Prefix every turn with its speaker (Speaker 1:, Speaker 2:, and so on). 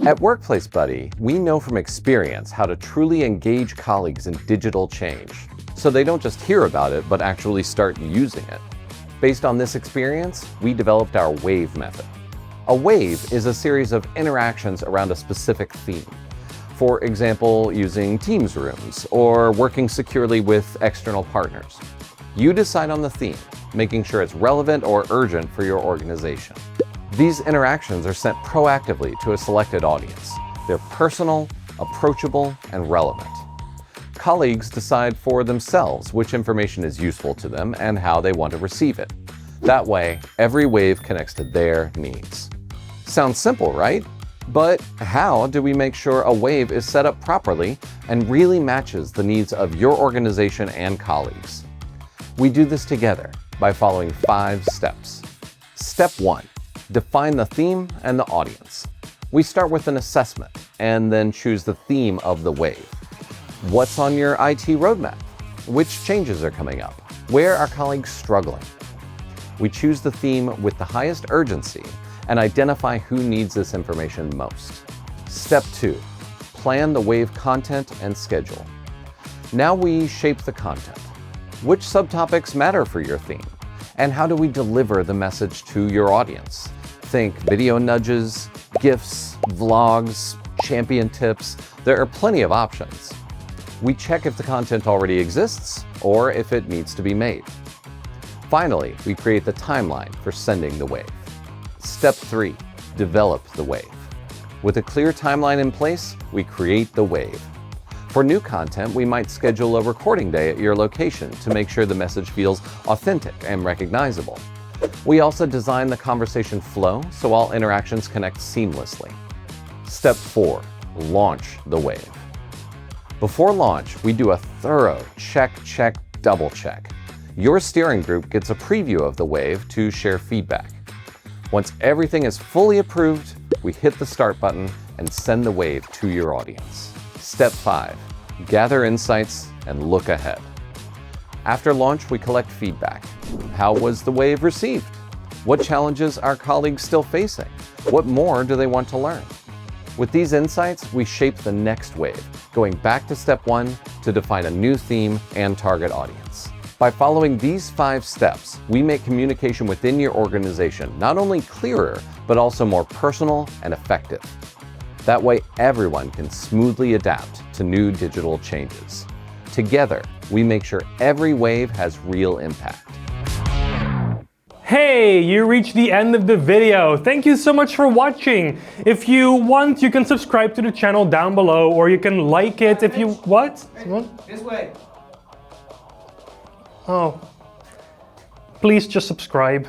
Speaker 1: At WorkplaceBuddy, we know from experience how to truly engage colleagues in digital change, so they don't just hear about it, but actually start using it. Based on this experience, we developed our WAVE method. A wave is a series of interactions around a specific theme. For example, using Teams rooms or working securely with external partners. You decide on the theme, making sure it's relevant or urgent for your organization. These interactions are sent proactively to a selected audience. They're personal, approachable, and relevant. Colleagues decide for themselves which information is useful to them and how they want to receive it. That way, every wave connects to their needs. Sounds simple, right? But how do we make sure a wave is set up properly and really matches the needs of your organization and colleagues? We do this together by following 5 steps. Step 1. Define the theme and the audience. We start with an assessment and then choose the theme of the wave. What's on your IT roadmap? Which changes are coming up? Where are colleagues struggling? We choose the theme with the highest urgency and identify who needs this information most. Step 2. Plan the wave content and schedule. Now we shape the content. Which subtopics matter for your theme? And how do we deliver the message to your audience? Think video nudges, GIFs, vlogs, champion tips. There are plenty of options. We check if the content already exists or if it needs to be made. Finally, we create the timeline for sending the wave. Step 3. Develop the wave. With a clear timeline in place, we create the wave. For new content, we might schedule a recording day at your location to make sure the message feels authentic and recognizable. We also design the conversation flow so all interactions connect seamlessly. Step 4. Launch the wave. Before launch, we do a thorough check, double check. Your steering group gets a preview of the wave to share feedback. Once everything is fully approved, we hit the start button and send the wave to your audience. Step 5. Gather insights and look ahead. After launch, we collect feedback. How was the wave received? What challenges are colleagues still facing? What more do they want to learn? With these insights, we shape the next wave, going back to step 1 to define a new theme and target audience. By following these 5 steps, we make communication within your organization not only clearer, but also more personal and effective. That way, everyone can smoothly adapt to new digital changes. Together, we make sure every wave has real impact.
Speaker 2: Hey, you reached the end of the video. Thank you so much for watching. If you want, you can subscribe to the channel down below, or you can like it if you... What?
Speaker 3: This way.
Speaker 2: Oh. Please just subscribe.